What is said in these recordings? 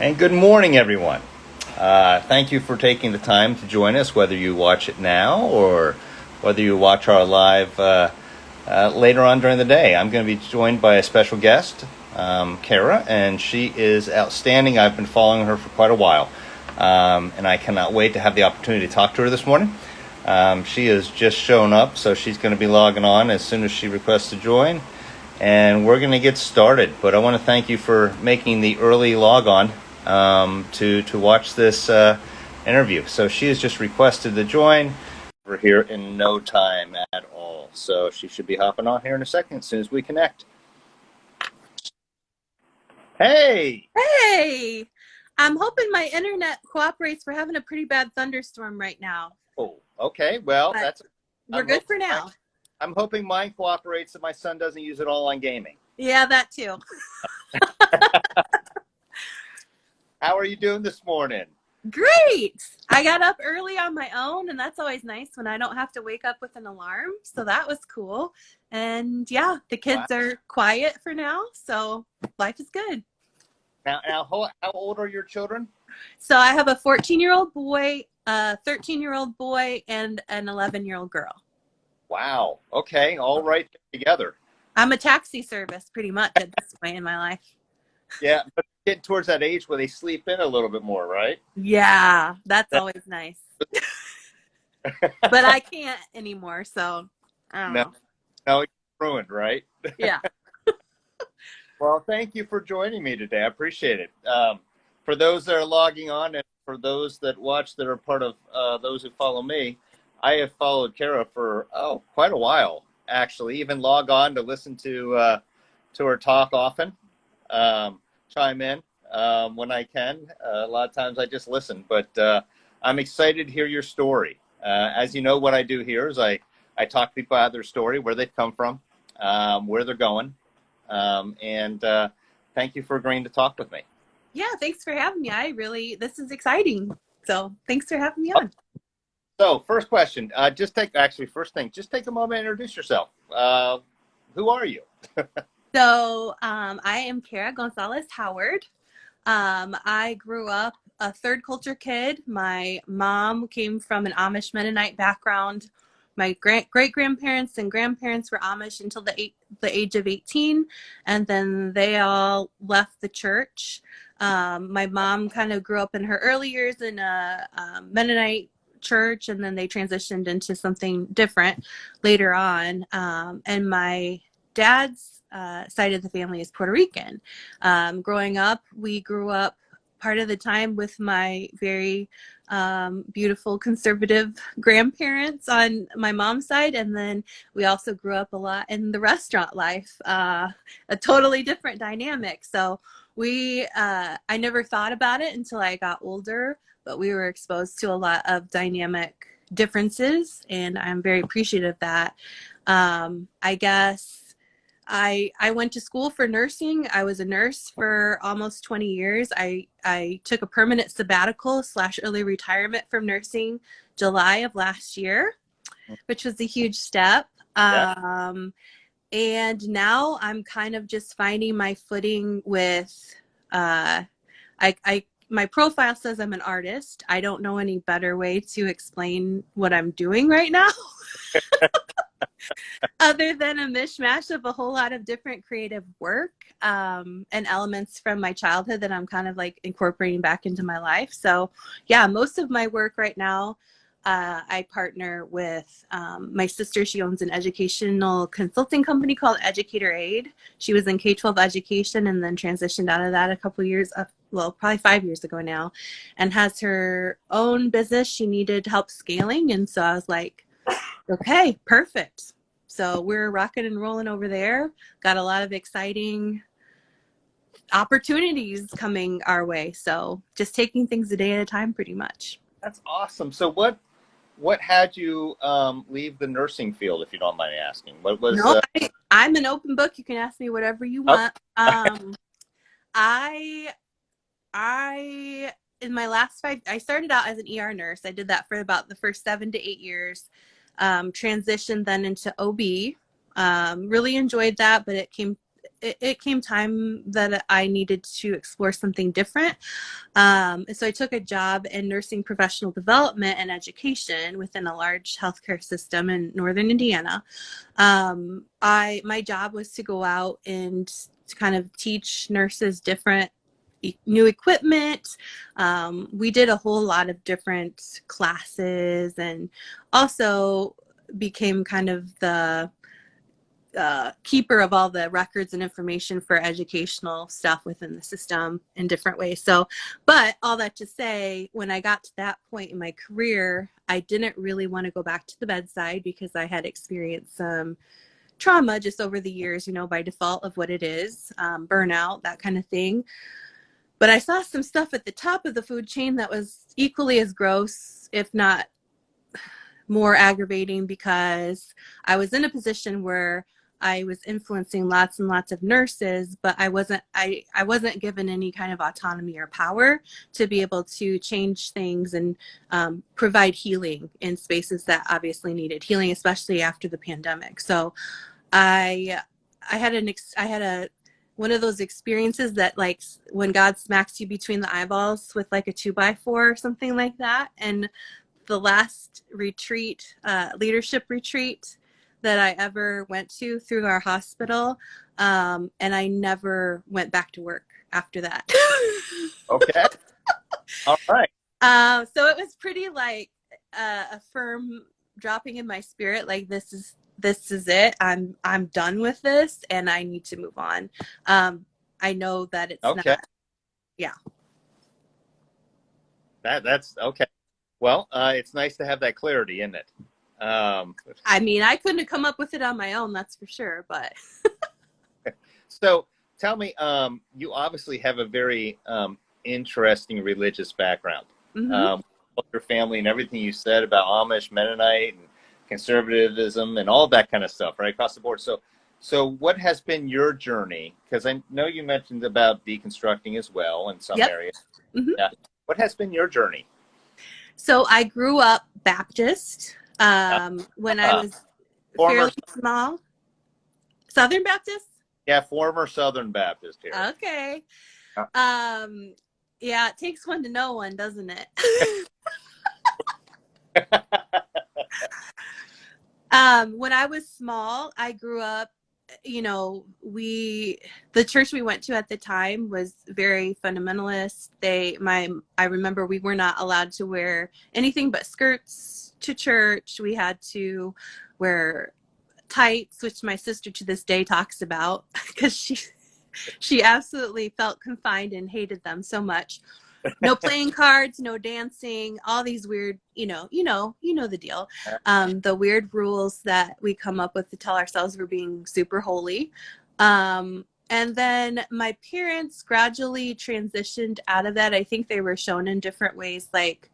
And good morning, everyone. Thank you for taking the time to join us, whether you watch it now or whether you watch our live later on during the day. I'm going to be joined by a special guest, Kara, and she is outstanding. I've been following her for quite a while, and I cannot wait to have the opportunity to talk to her this morning. She has just shown up, so she's going to be logging on as soon as she requests to join. And we're going to get started. But I want to thank you for making the early log on to watch this interview. So she has just requested to join. We're here in no time at all. So she should be hopping on here in a second as soon as we connect. Hey! Hey, I'm hoping my internet cooperates. We're having a pretty bad thunderstorm right now, Oh, okay. Well, but that's. we're good for now. I'm hoping mine cooperates and my son doesn't use it all on gaming. Yeah, that too. How are you doing this morning? Great. I got up early on my own, and that's always nice when I don't have to wake up with an alarm. So that was cool. And yeah, the kids Wow. are quiet for now, so life is good. Now, how old are your children? So I have a 14-year-old boy, a 13-year-old boy, and an 11-year-old girl. Wow. Okay. All right together. I'm a taxi service pretty much at this point in my life. Yeah, but getting towards that age where they sleep in a little bit more, right? Yeah, that's That, always nice. But I can't anymore, so I don't no, know. no, it's ruined, right? Yeah. Well, thank you for joining me today. I appreciate it. For those that are logging on and for those that watch that are part of those who follow me, I have followed Kara for quite a while, actually. Even log on to listen to her talk often, chime in when I can. A lot of times I just listen, but I'm excited to hear your story. As you know, what I do here is I talk to people about their story, where they've come from, where they're going. And thank you for agreeing to talk with me. Yeah, thanks for having me. This is exciting. So thanks for having me on. So, first question, first thing, just take a moment and introduce yourself. Who are you? So I am Kara Gonzalez-Howard. I grew up a third culture kid. My mom came from an Amish Mennonite background. My great grandparents and grandparents were Amish until the age of 18, and then they all left the church. My mom kind of grew up in her early years in a Mennonite church, and then they transitioned into something different later on. And my dad's side of the family is Puerto Rican. Growing up, we grew up part of the time with my very beautiful conservative grandparents on my mom's side, and then we also grew up a lot in the restaurant life, a totally different dynamic. So I never thought about it until I got older, but we were exposed to a lot of dynamic differences, and I'm very appreciative of that. I guess I went to school for nursing. I was a nurse for almost 20 years. I took a permanent sabbatical / early retirement from nursing July of last year, which was a huge step. Yeah. And now I'm kind of just finding my footing with, my profile says I'm an artist. I don't know any better way to explain what I'm doing right now. Other than a mishmash of a whole lot of different creative work and elements from my childhood that I'm kind of like incorporating back into my life. So yeah, most of my work right now, I partner with my sister. She owns an educational consulting company called Educator Aid. She was in K-12 education and then transitioned out of that a couple years, probably 5 years ago now, and has her own business. She needed help scaling. And so I was like, okay, perfect. So we're rocking and rolling over there. Got a lot of exciting opportunities coming our way. So just taking things a day at a time, pretty much. That's awesome. So, what had you leave the nursing field, if you don't mind me asking? What was? No, I'm an open book. You can ask me whatever you Oh, want. I I in my last I started out as an ER nurse. I did that for about the first 7 to 8 years. Transitioned then into OB. Really enjoyed that, but it came it came time that I needed to explore something different. And so I took a job in nursing professional development and education within a large healthcare system in northern Indiana. My job was to go out and to kind of teach nurses different new equipment. We did a whole lot of different classes, and also became kind of the keeper of all the records and information for educational stuff within the system in different ways. So, but all that to say, when I got to that point in my career, I didn't really want to go back to the bedside because I had experienced some trauma just over the years, you know, by default of what it is, burnout, that kind of thing. But I saw some stuff at the top of the food chain that was equally as gross, if not more aggravating, because I was in a position where I was influencing lots and lots of nurses, but I wasn't given any kind of autonomy or power to be able to change things and provide healing in spaces that obviously needed healing, especially after the pandemic. So I had one of those experiences that, like, when God smacks you between the eyeballs with like a 2x4 or something like that. And the last retreat, leadership retreat that I ever went to through our hospital, and I never went back to work after that. Okay. All right. So it was pretty like a firm dropping in my spirit, like this is it. I'm done with this, and I need to move on. I know that it's Okay. not. Yeah. That's okay. Well, it's nice to have that clarity, isn't it? I mean, I couldn't have come up with it on my own, that's for sure. But so tell me, you obviously have a very interesting religious background. mm-hmm. Your family and everything you said about Amish, Mennonite, and conservatism, and all that kind of stuff, right across the board. So what has been your journey? Because I know you mentioned about deconstructing as well in some Yep. areas. Mm-hmm. Yeah. What has been your journey? So I grew up Baptist when I was Former, fairly small. Southern Baptist? yeah, former Southern Baptist here. Okay. Yeah. Yeah, it takes one to know one, doesn't it? When I was small, I grew up, you know, the church we went to at the time was very fundamentalist. I remember we were not allowed to wear anything but skirts to church. We had to wear tights, which my sister to this day talks about because she absolutely felt confined and hated them so much. No playing cards, no dancing, all these weird, you know the deal. The weird rules that we come up with to tell ourselves we're being super holy. And then my parents gradually transitioned out of that. I think they were shown in different ways, like,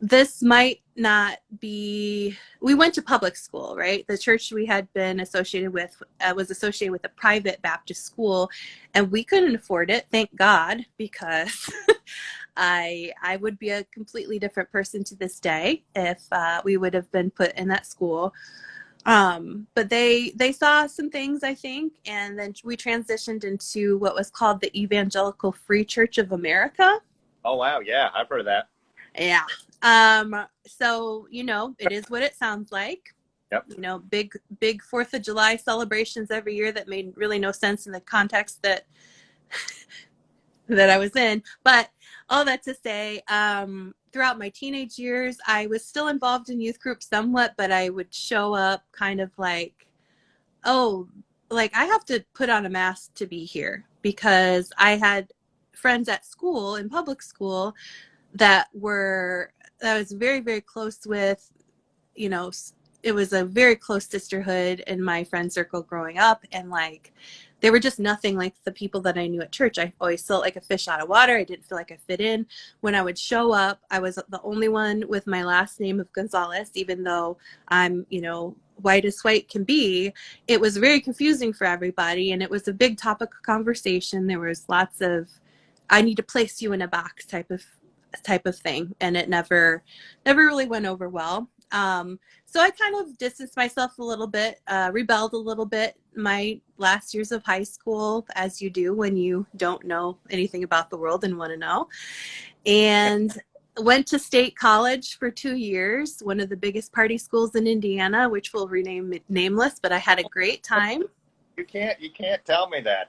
this might not be, we went to public school, right? The church we had been associated with was associated with a private Baptist school, and we couldn't afford it, thank God, because I would be a completely different person to this day if we would have been put in that school. But they saw some things, I think, and then we transitioned into what was called the Evangelical Free Church of America. Oh, wow. Yeah, I've heard of that. Yeah. So, you know, it is what it sounds like. Yep. You know, big 4th of July celebrations every year that made really no sense in the context that I was in. But all that to say, throughout my teenage years, I was still involved in youth groups somewhat, but I would show up kind of like, oh, like I have to put on a mask to be here, because I had friends at school, in public school, that I was very, very close with. You know, it was a very close sisterhood in my friend circle growing up, and like they were just nothing like the people that I knew at church. I always felt like a fish out of water. I didn't feel like I fit in. When I would show up, I was the only one with my last name of Gonzalez, even though I'm, you know, white as white can be. It was very confusing for everybody, and it was a big topic of conversation. There was lots of, I need to place you in a box type of thing, and it never really went over well. So I kind of distanced myself a little bit, rebelled a little bit my last years of high school, as you do when you don't know anything about the world and want to know. And went to state college for 2 years, one of the biggest party schools in Indiana, which will rename it nameless, but I had a great time. You can't tell me that.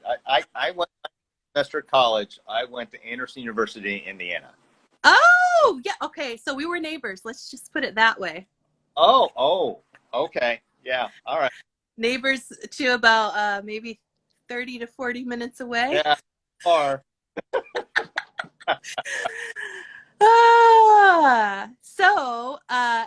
I went to semester of college. I went to Anderson University, Indiana. Oh, yeah. Okay. So we were neighbors. Let's just put it that way. Oh, okay. Yeah. All right. Neighbors to about maybe 30 to 40 minutes away. Yeah. Or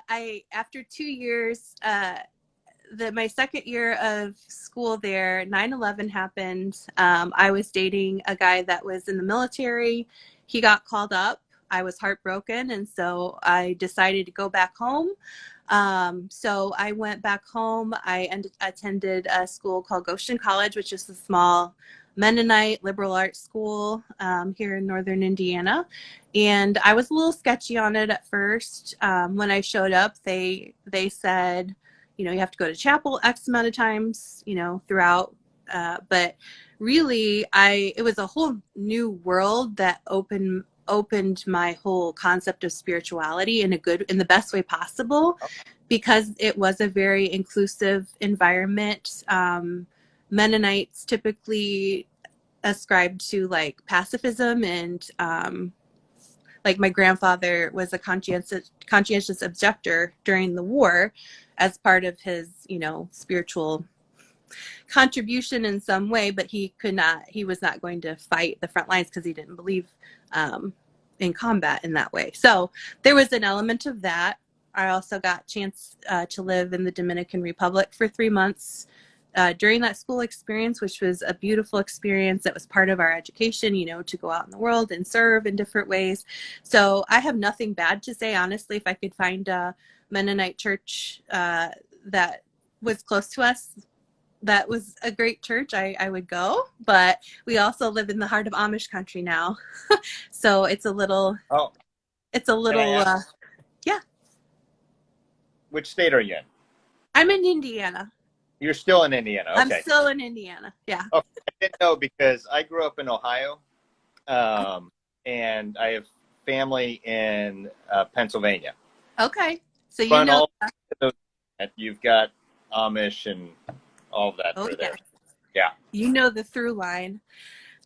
I after 2 years, my second year of school there, 9/11 happened. I was dating a guy that was in the military. He got called up. I was heartbroken, and so I decided to go back home. So I went back home. I attended a school called Goshen College, which is a small Mennonite liberal arts school here in northern Indiana. And I was a little sketchy on it at first. When I showed up, they said, you have to go to chapel X amount of times, throughout. But really, it was a whole new world that opened my whole concept of spirituality in the best way possible, because it was a very inclusive environment. Mennonites typically ascribed to like pacifism, and like my grandfather was a conscientious objector during the war as part of his, spiritual contribution in some way, but he was not going to fight the front lines because he didn't believe in combat in that way. So there was an element of that. I also got a chance to live in the Dominican Republic for 3 months during that school experience, which was a beautiful experience that was part of our education, to go out in the world and serve in different ways. So I have nothing bad to say, honestly. If I could find a Mennonite church that was close to us, that was a great church, I would go. But we also live in the heart of Amish country now. So it's a little, oh, yeah. which state are you in? I'm in Indiana. You're still in Indiana. I'm Okay. still in Indiana. Yeah. Okay. I didn't know because I grew up in Ohio, and I have family in Pennsylvania. Okay. So Run all those, you've got Amish and all of that through there. Yeah. The through line.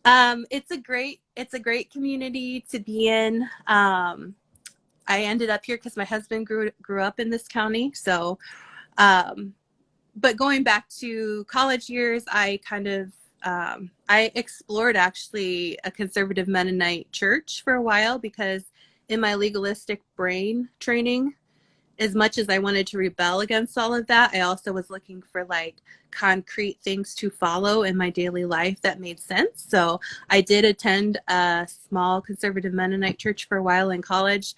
It's a great community to be in. I ended up here because my husband grew up in this county. So, but going back to college years, I kind of I explored actually a conservative Mennonite church for a while, because in my legalistic brain training, as much as I wanted to rebel against all of that, I also was looking for like concrete things to follow in my daily life that made sense. So I did attend a small conservative Mennonite church for a while in college,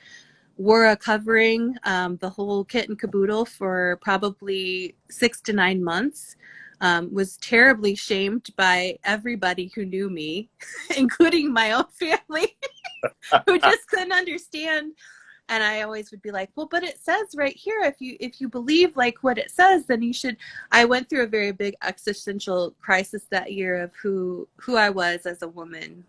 wore a covering, the whole kit and caboodle for probably 6 to 9 months. Was terribly shamed by everybody who knew me, including my own family, who just couldn't understand. And I always would be like, well, but it says right here, if you believe like what it says, then you should. I went through a very big existential crisis that year of who I was as a woman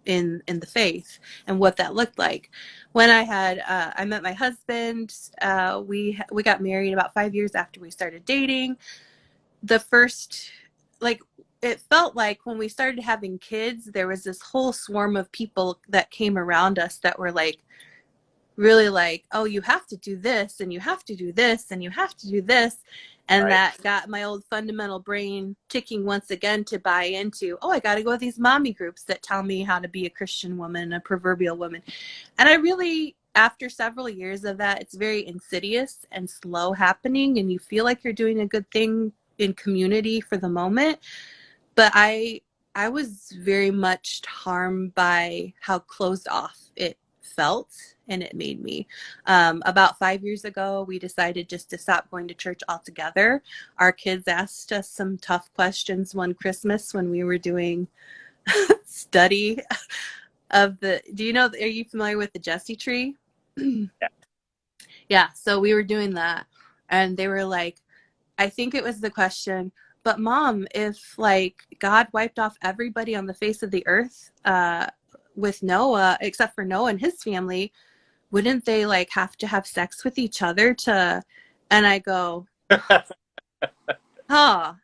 in the faith and what that looked like. When I met my husband, we got married about 5 years after we started dating. The first, like, it felt like when we started having kids, there was this whole swarm of people that came around us that were like, really like, oh, you have to do this, and you have to do this, and you have to do this. And that got my old fundamental brain ticking once again to buy into, oh, I got to go to these mommy groups that tell me how to be a Christian woman, a proverbial woman. And I really, after several years of that, it's very insidious and slow happening, and you feel like you're doing a good thing in community for the moment. But I was very much harmed by how closed off it felt, and it made me. About 5 years ago, we decided just to stop going to church altogether. Our kids asked us some tough questions one Christmas when we were doing study of are you familiar with the Jesse tree? Yeah. Yeah, so we were doing that. And they were like, I think it was the question, but mom, if like God wiped off everybody on the face of the earth with Noah, except for Noah and his family, wouldn't they like have to have sex with each other to, and I go, huh, I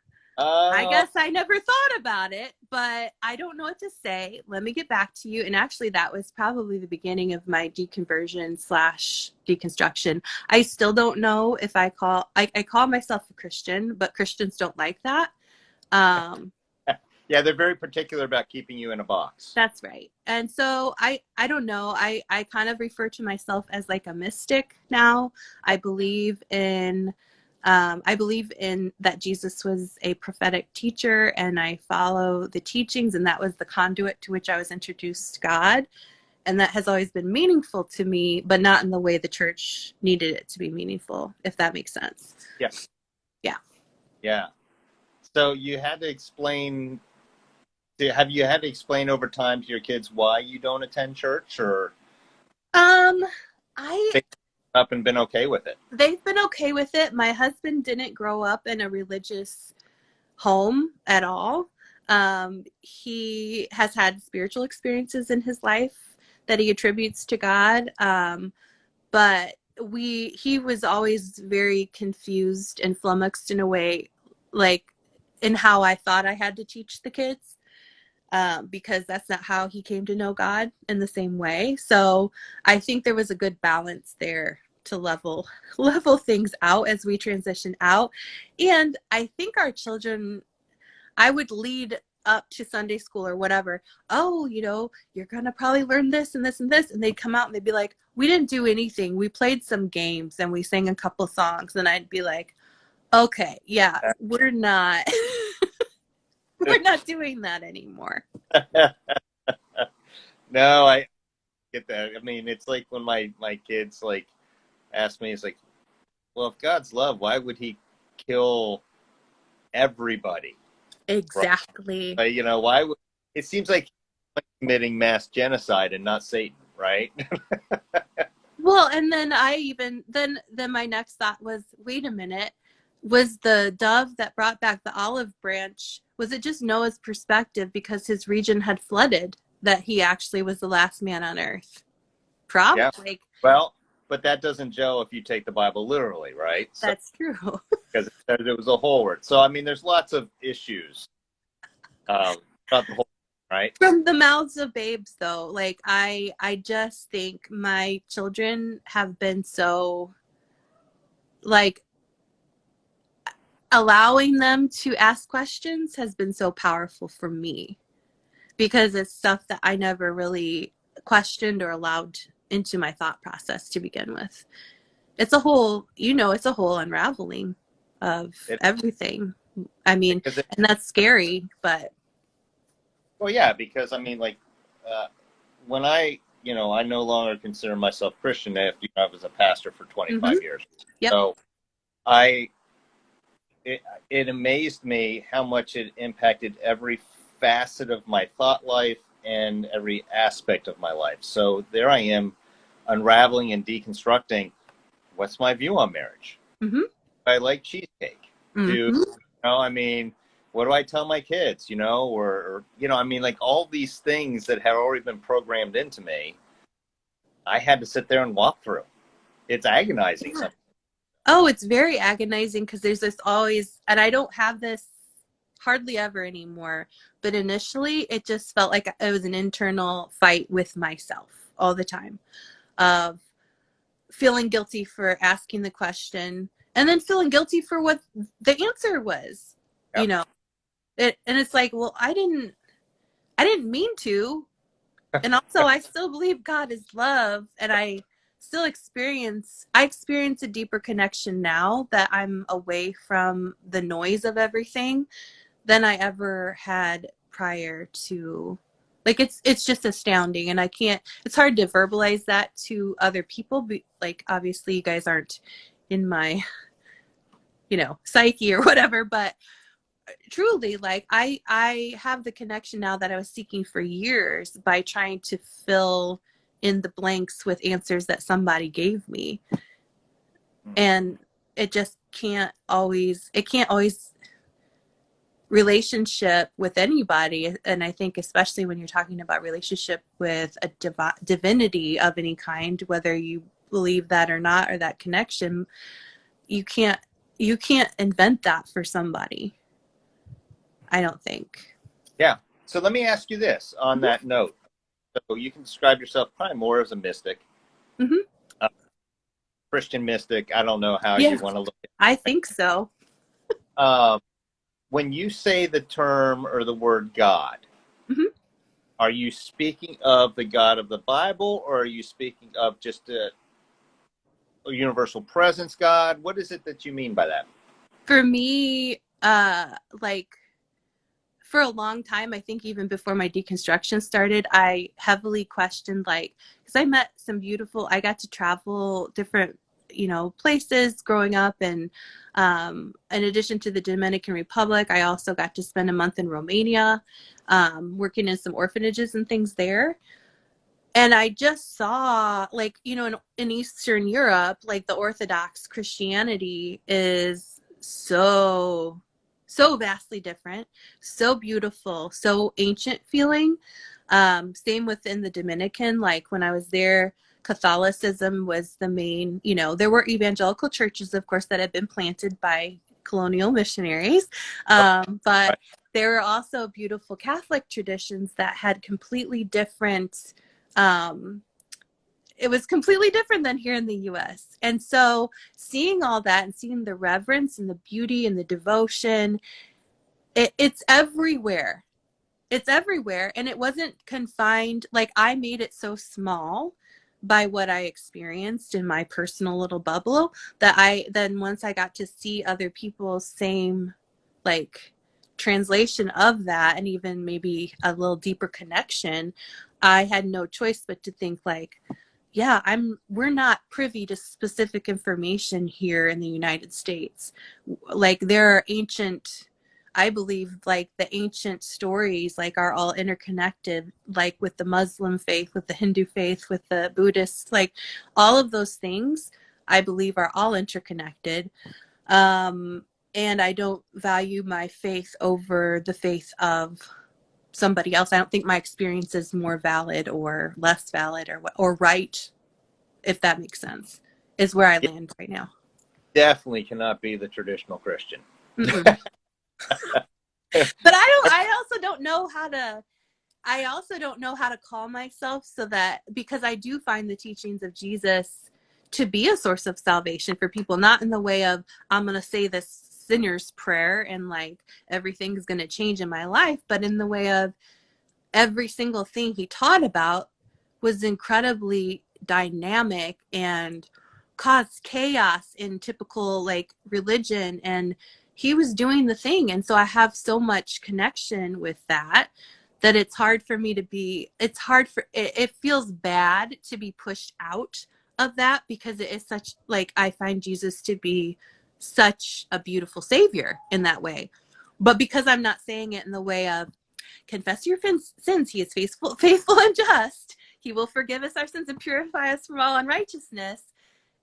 Oh, guess I never thought about it, but I don't know what to say. Let me get back to you. And actually, that was probably the beginning of my deconversion slash deconstruction. I still don't know if I call myself a Christian, but Christians don't like that. Um, yeah, they're very particular about keeping you in a box. that's right. And so I don't know. I kind of refer to myself as like a mystic now. I believe in I believe in that Jesus was a prophetic teacher, and I follow the teachings, and that was the conduit to which I was introduced to God. And that has always been meaningful to me, but not in the way the church needed it to be meaningful, if that makes sense. Yeah. Yeah. Yeah. So you had to explain, have you had to explain over time to your kids why you don't attend church, or Um, I they up and been okay with it? they've been okay with it. My husband didn't grow up in a religious home at all. He has had spiritual experiences in his life that he attributes to God. But he was always very confused and flummoxed in a way, like in how I thought I had to teach the kids, because that's not how he came to know God in the same way. So I think there was a good balance there to level things out as we transition out. And I think our children, I would lead up to Sunday school or whatever. Oh, you're going to probably learn this and this and this. And they'd come out and they'd be like, we didn't do anything. We played some games and we sang a couple songs. And I'd be like, okay, yeah, we're not, we're not doing that anymore. No, I get that. I mean, it's like when my kids like ask me, it's like, well, if God's love, why would he kill everybody? Right? Exactly. Like, why would it seems like committing mass genocide and not Satan, right? Well, and then then my next thought was, wait a minute, was the dove that brought back the olive branch, was it just Noah's perspective because his region had flooded that he actually was the last man on earth? Yeah. Probably. Well, but that doesn't gel if you take the Bible literally, right? So That's true. because it says it was a whole word. So I mean, there's lots of issues about the whole, right? From the mouths of babes, though, like I just think my children have been so, like, allowing them to ask questions has been so powerful for me, because it's stuff that I never really questioned or allowed into my thought process to begin with. It's a whole unraveling of It, everything. I mean, because it, and that's scary, but well, yeah, because I mean, like, when I no longer consider myself Christian after I was a pastor for 25 years. yep. So I, it amazed me how much it impacted every facet of my thought life and every aspect of my life. So there I am, unraveling and deconstructing. What's my view on marriage? Mm-hmm. I like cheesecake. Mm-hmm. I mean, what do I tell my kids? I mean, like all these things that had already been programmed into me, I had to sit there and walk through. It's agonizing Yeah. sometimes. Oh, it's very agonizing because there's this always, and I don't have this hardly ever anymore, but initially it just felt like it was an internal fight with myself all the time, of feeling guilty for asking the question and then feeling guilty for what the answer was, you Yep. know. And it's like, well, I didn't mean to. And also I still believe God is love, and I experience a deeper connection now that I'm away from the noise of everything than I ever had prior to. Like, it's just astounding, and it's hard to verbalize that to other people. Like, obviously you guys aren't in my, psyche or whatever, but truly, like, I have the connection now that I was seeking for years by trying to fill in the blanks with answers that somebody gave me. And it just can't always relationship with anybody. And I think especially when you're talking about relationship with a divinity of any kind, whether you believe that or not, or that connection, you can't invent that for somebody, I don't think. Yeah. So let me ask you this on Mm-hmm. that note. So you can describe yourself probably more as a mystic, Mm-hmm. a Christian mystic. I don't know how you Yeah, want to look at I think so. it. When you say the term or the word God, Mm-hmm. are you speaking of the God of the Bible, or are you speaking of just a universal presence God? What is it that you mean by that? For me, like for a long time, I think even before my deconstruction started, I heavily questioned, like, because I got to travel different, places growing up. And in addition to the Dominican Republic, I also got to spend a month in Romania, working in some orphanages and things there. And I just saw, like, in Eastern Europe, like the Orthodox Christianity is so vastly different, so beautiful, so ancient feeling. Same within the Dominican. Like when I was there, Catholicism was the main, there were evangelical churches, of course, that had been planted by colonial missionaries. But Right. there were also beautiful Catholic traditions that had completely different, um, it was completely different than here in the US. And so seeing all that and seeing the reverence and the beauty and the devotion, it's everywhere. It's everywhere. And it wasn't confined, like I made it so small by what I experienced in my personal little bubble that then once I got to see other people's same, like, translation of that, and even maybe a little deeper connection, I had no choice but to think, like, yeah, we're not privy to specific information here in the United States. Like there are ancient, I believe, like the ancient stories, like, are all interconnected, like with the Muslim faith, with the Hindu faith, with the Buddhist, like all of those things I believe are all interconnected. um and I don't value my faith over the faith of somebody else. I don't think my experience is more valid or less valid or right, if that makes sense, is where I It land right now. definitely cannot be the traditional Christian. Mm-mm. But I also don't know how to, call myself, so that, because I do find the teachings of Jesus to be a source of salvation for people, not in the way of I'm going to say this sinner's prayer and like everything is going to change in my life, but in the way of every single thing he taught about was incredibly dynamic and caused chaos in typical, like, religion. And he was doing the thing. And so I have so much connection with that it's hard for me to be, it feels bad to be pushed out of that, because it is such, like, I find Jesus to be such a beautiful savior in that way. But because I'm not saying it in the way of confess your sins, he is faithful and just, he will forgive us our sins and purify us from all unrighteousness,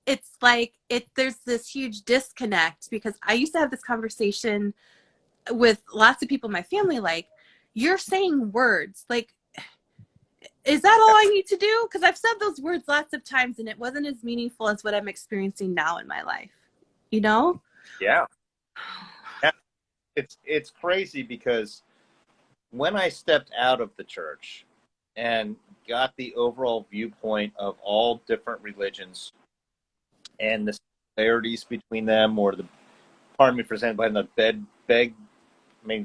it's like there's this huge disconnect, because I used to have this conversation with lots of people in my family, like, you're saying words, like, is that all I need to do? Because I've said those words lots of times and it wasn't as meaningful as what I'm experiencing now in my life, you know? Yeah. Yeah. It's crazy because when I stepped out of the church and got the overall viewpoint of all different religions and the similarities between them, or the, pardon me for saying, by the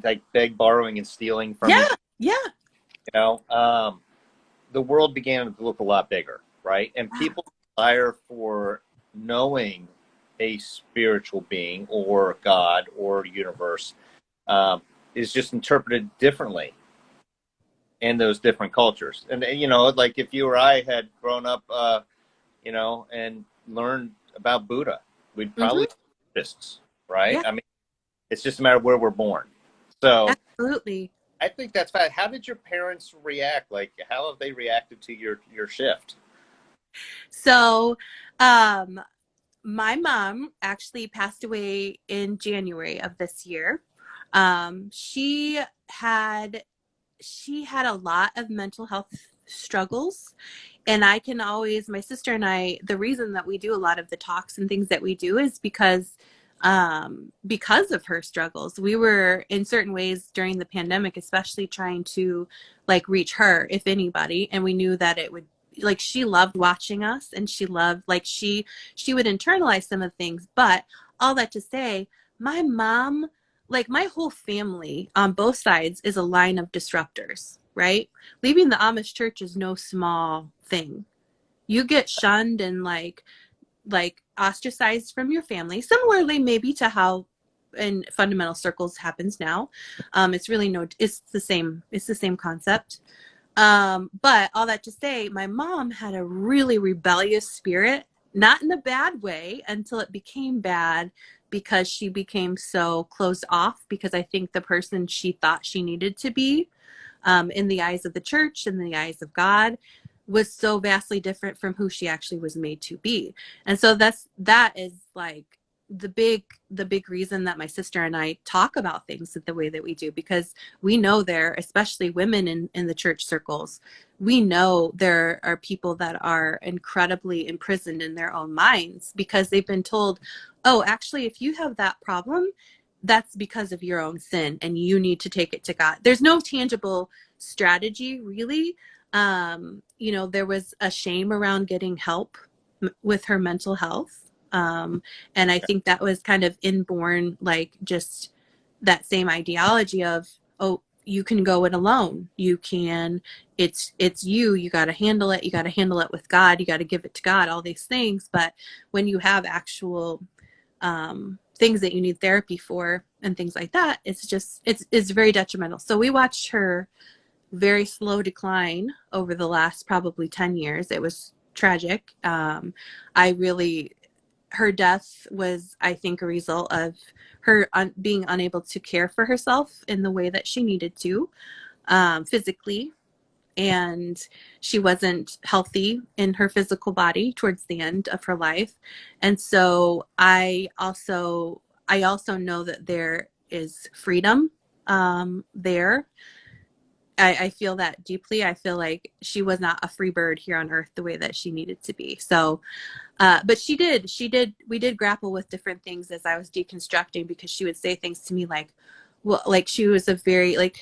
like beg, borrowing, and stealing from Yeah, each, yeah, you know, the world began to look a lot bigger, right? And people's desire for knowing a spiritual being or God or universe um, is just interpreted differently in those different cultures. And like if you or I had grown up, and learned about Buddha, we'd mm-hmm. probably be Buddhists, right? Yeah, I mean, it's just a matter of where we're born. So absolutely. I think that's fine. How did your parents react? Like, how have they reacted to your shift? So, um, My mom actually passed away in January of this year. She had a lot of mental health struggles, and I can always, my sister and I, the reason that we do a lot of the talks and things that we do is because of her struggles. We were in certain ways during the pandemic especially trying to like reach her, if anybody, and we knew that it would, like, she loved watching us, and she loved, like, she would internalize some of the things. But all that to say, my mom, like, my whole family on both sides is a line of disruptors, right? Leaving the Amish church is no small thing. You get shunned and like ostracized from your family, similarly maybe to how in fundamental circles happens now. It's really no, it's the same concept. But all that to say, my mom had a really rebellious spirit, not in a bad way, until it became bad because she became so closed off, because I think the person she thought she needed to be, in the eyes of the church, in the eyes of God, was so vastly different from who she actually was made to be. And so that is like the big reason that my sister and I talk about things the way that we do, because we know there, especially women in the church circles, we know there are people that are incredibly imprisoned in their own minds because they've been told, oh, actually, if you have that problem, that's because of your own sin and you need to take it to God. There's no tangible strategy really. There was a shame around getting help with her mental health. And I think that was kind of inborn, like just that same ideology of, oh, you can go it alone. You can, it's you got to handle it. You got to handle it with God. You got to give it to God, all these things. But when you have actual, things that you need therapy for and things like that, it's very detrimental. So we watched her very slow decline over the last probably 10 years. It was tragic. Her death was, I think, a result of her being unable to care for herself in the way that she needed to, physically. And she wasn't healthy in her physical body towards the end of her life. And so I also know that there is freedom, there. I feel that deeply. I feel like she was not a free bird here on earth the way that she needed to be. So, but we did grapple with different things as I was deconstructing, because she would say things to me like, well, like she was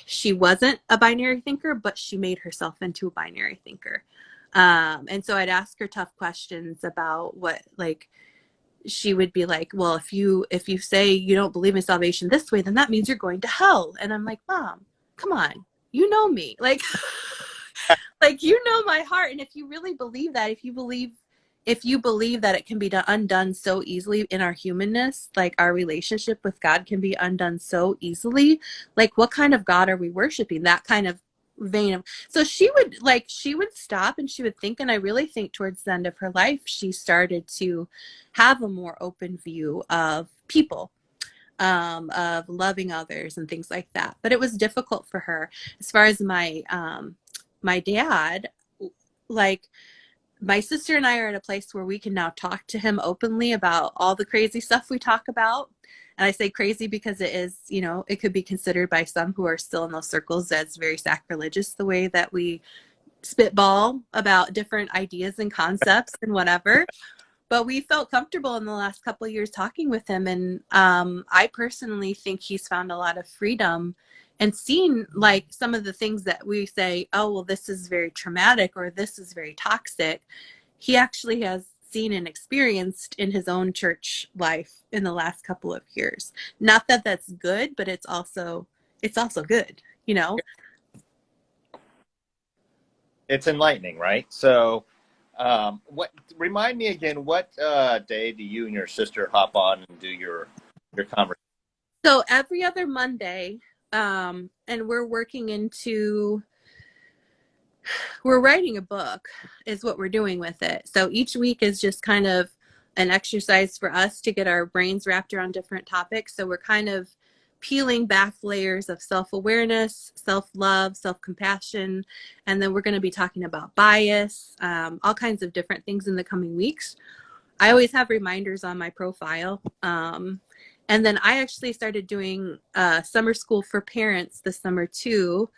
she wasn't a binary thinker, but she made herself into a binary thinker. And so I'd ask her tough questions about what, like, she would be like, well, if you say you don't believe in salvation this way, then that means you're going to hell. And I'm like, Mom, come on, you know me, like, like, you know my heart. And if you really believe that, if you believe that it can be undone so easily in our humanness, like our relationship with God can be undone so easily, like, what kind of God are we worshiping? That kind of vein of, so she would stop and she would think, and I really think towards the end of her life she started to have a more open view of people, of loving others and things like that. But it was difficult for her. As far as my dad, like, my sister and I are at a place where we can now talk to him openly about all the crazy stuff we talk about. And I say crazy because it is, it could be considered by some who are still in those circles as very sacrilegious, the way that we spitball about different ideas and concepts and whatever. But we felt comfortable in the last couple of years talking with him. And I personally think he's found a lot of freedom and seen, like, some of the things that we say, oh, well, this is very traumatic or this is very toxic. He actually has seen and experienced in his own church life in the last couple of years. Not that that's good, but it's also good, It's enlightening, right? So, what remind me again? What day do you and your sister hop on and do your conversation? So every other Monday, and we're writing a book is what we're doing with it. So each week is just kind of an exercise for us to get our brains wrapped around different topics. So we're kind of peeling back layers of self-awareness, self-love, self-compassion, and then we're going to be talking about bias, all kinds of different things in the coming weeks. I always have reminders on my profile. And then I actually started doing summer school for parents this summer too.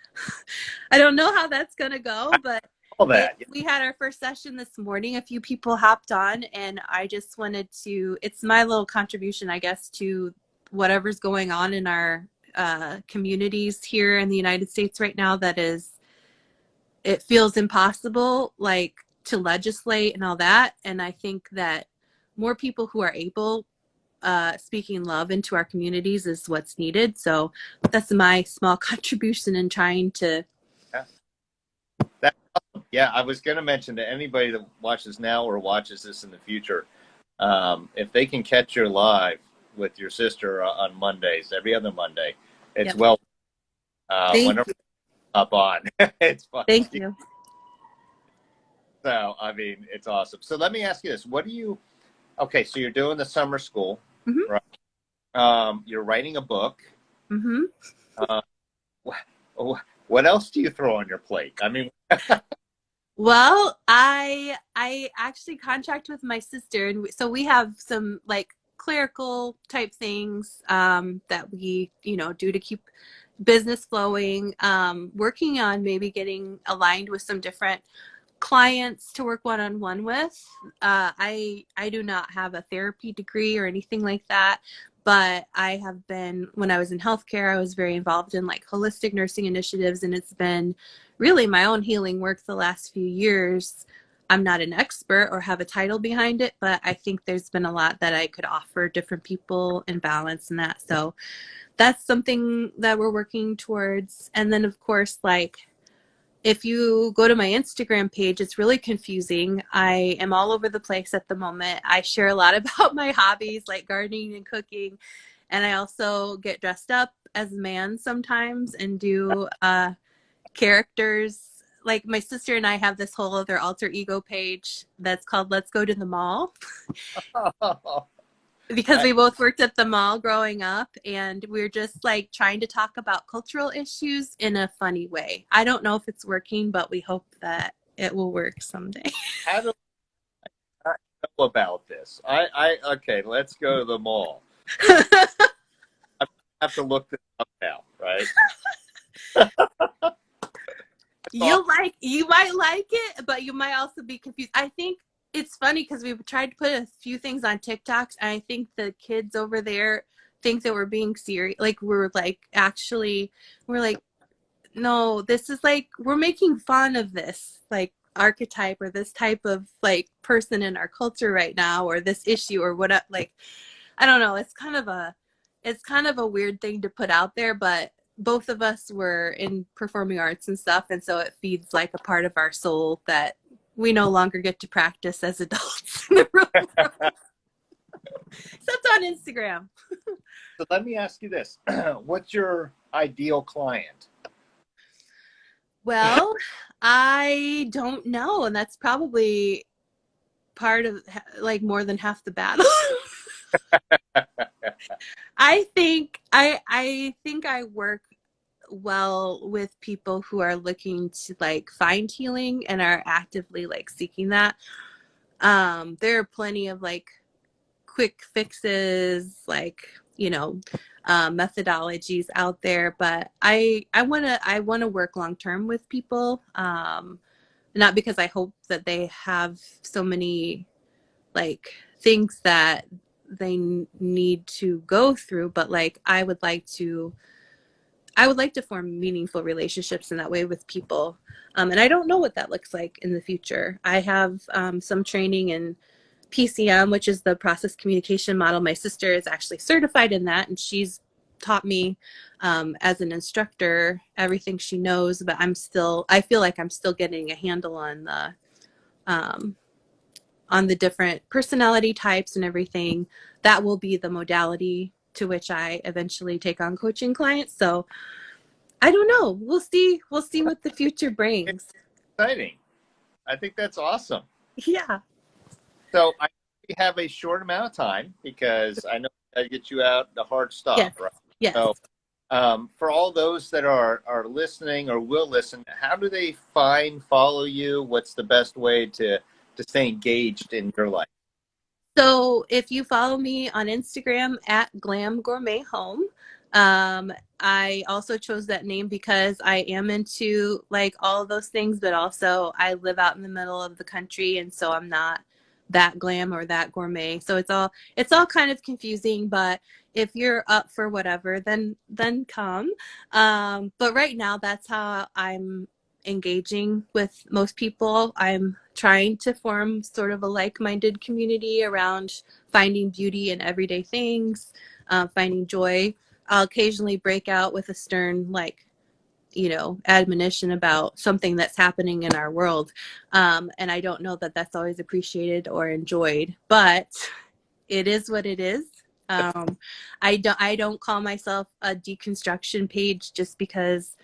I don't know how that's going to go, but All that. we had our first session this morning. A few people hopped on, and I just wanted to, it's my little contribution, I guess, to whatever's going on in our communities here in the United States right now that is, it feels impossible, like to legislate and all that. And I think that more people who are able speaking love into our communities is what's needed. So that's my small contribution in trying to. Yeah. That's awesome. Yeah, I was going to mention to anybody that watches now or watches this in the future, if they can catch your live with your sister on Mondays, every other Monday, it's Yep. well. Thank Whenever you. up on, it's fun. Thank you. So I mean, it's awesome. So let me ask you this: what do you? Okay, so you're doing the summer school, Mhm. right? You're writing a book. Mhm. Uh, what else do you throw on your plate? I mean, Well, I actually contract with my sister, and so we have some like clerical type things that we do to keep business flowing. Working on maybe getting aligned with some different clients to work one-on-one with. I do not have a therapy degree or anything like that, but I have been, when I was in healthcare, I was very involved in like holistic nursing initiatives, and it's been really my own healing work the last few years. I'm not an expert or have a title behind it, but I think there's been a lot that I could offer different people and balance in that. So that's something that we're working towards. And then of course, like, if you go to my Instagram page, it's really confusing. I am all over the place at the moment. I share a lot about my hobbies like gardening and cooking. And I also get dressed up as a man sometimes and do characters. Like my sister and I have this whole other alter ego page that's called Let's Go to the Mall, because I, we both worked at the mall growing up, and we're just like trying to talk about cultural issues in a funny way. I don't know if it's working, but we hope that it will work someday. how do I know about this? Okay, let's go to the mall. I have to look this up now, right? You might like it, but you might also be confused. I think it's funny because we've tried to put a few things on TikToks, and I think the kids over there think that we're being serious. Like we're like, no, this is like, we're making fun of this like archetype or this type of like person in our culture right now, or this issue or what, like, I don't know. It's kind of a weird thing to put out there, but both of us were in performing arts and stuff, and so it feeds like a part of our soul that we no longer get to practice as adults in the real world, except on Instagram. So let me ask you this: what's your ideal client? Well, I don't know, and that's probably part of like more than half the battle. I think I work well with people who are looking to like find healing and are actively like seeking that. There are plenty of like quick fixes, like, methodologies out there, but I want to work long term with people. Not because I hope that they have so many like things that they need to go through, but like I would like to form meaningful relationships in that way with people. And I don't know what that looks like in the future. I have some training in PCM, which is the process communication model. My sister is actually certified in that, and she's taught me as an instructor everything she knows, but I feel like I'm still getting a handle um, on the different personality types and everything. That will be the modality to which I eventually take on coaching clients. So I don't know. We'll see. We'll see what the future It's brings. exciting. I think that's awesome. Yeah. So I have a short amount of time because I know I get you out the hard Yes. stop, right? Yes. So for all those that are listening or will listen, how do they follow you? What's the best way to stay engaged in your life? So if you follow me on Instagram at Glam Gourmet Home, I also chose that name because I am into like all of those things, but also I live out in the middle of the country, and so I'm not that glam or that gourmet. So it's all kind of confusing, but if you're up for whatever, then come. But right now, that's how I'm engaging with most people. I'm trying to form sort of a like-minded community around finding beauty in everyday things, finding joy. I'll occasionally break out with a stern, like, admonition about something that's happening in our world. And I don't know that that's always appreciated or enjoyed, but it is what it is. Um, I don't call myself a deconstruction page just because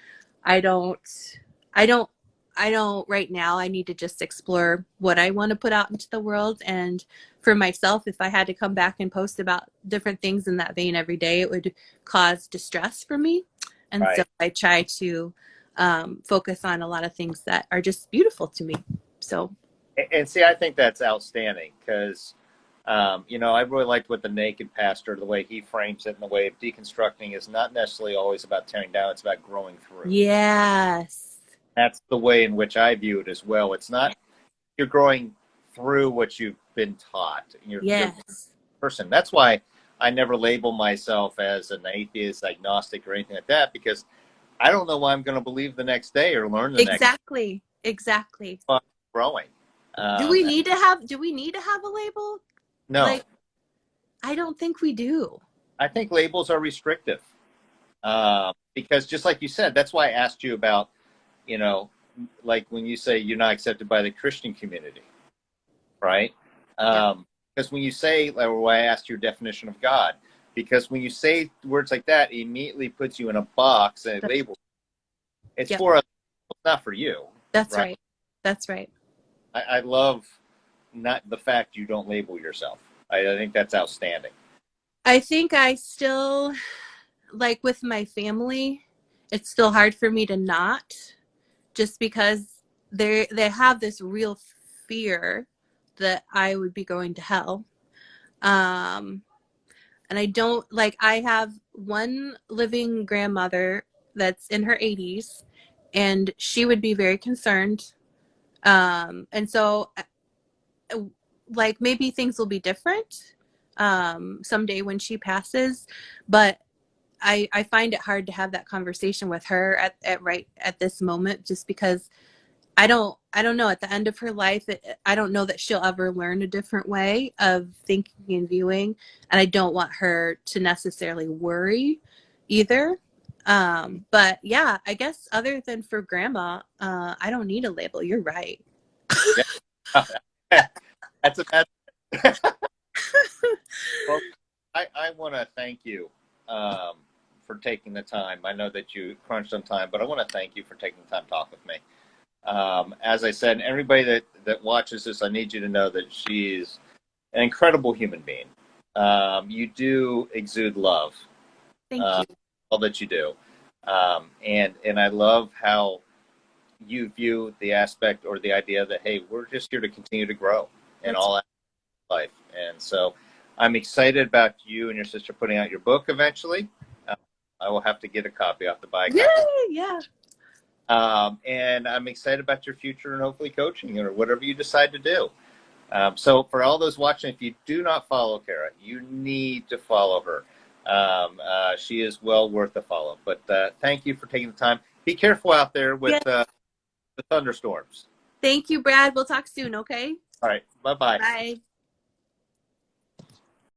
I don't I don't I don't right now. I need to just explore what I want to put out into the world. And for myself, if I had to come back and post about different things in that vein every day, it would cause distress for me. And so Right. I try to focus on a lot of things that are just beautiful to me. So And see, I think that's outstanding because, I really liked what the Naked Pastor, the way he frames it, and the way of deconstructing is not necessarily always about tearing down; it's about growing through. yes, That's the way in which I view it as well. It's not you're growing through what you've been taught. You're a yes, person. That's why I never label myself as an atheist, agnostic, or anything like that because I don't know what I'm going to believe the next day or learn the next exactly, exactly. day. I'm growing. Do Um, we need to have a label? no, Like, I don't think we do. I think labels are restrictive because just like you said, that's why I asked you about, you know, like when you say you're not accepted by the Christian community, right? Yeah, Because when you say, or why I asked your definition of God, because when you say words like that, it immediately puts you in a box and it that, labels. It's yeah, for us, it's not for you, that's right? right. That's right. I love not the fact you don't label yourself. I think that's outstanding. I think I still, like with my family, it's still hard for me to not, just because they have this real fear that I would be going to hell. Um, and I don't like I have one living grandmother that's in her 80s, and she would be very concerned. And so like maybe things will be different someday when she passes, but I find it hard to have that conversation with her at right at this moment, just because I don't know, at the end of her life, I don't know that she'll ever learn a different way of thinking and viewing, and I don't want her to necessarily worry either. But yeah, I guess other than for grandma, I don't need a label. You're right. Yeah. That's a well, I want to thank you for taking the time. I know that you crunched on time, but I want to thank you for taking the time to talk with me. As I said, everybody that watches this, I need you to know that she's an incredible human being. You do exude love, Thank uh, you. all that you do, and I love how you view the aspect or the idea that hey, we're just here to continue to grow in That's all life. And so I'm excited about you and your sister putting out your book eventually. Uh, I will have to get a copy. I have to buy a Yay, copy. yeah. And I'm excited about your future and hopefully coaching or whatever you decide to do. So for all those watching, if you do not follow Kara, you need to follow her. She is well worth a follow. But thank you for taking the time. Be careful out there with Yeah. the thunderstorms. Thank you, Brad. We'll talk soon, okay? All right. Bye bye. Bye.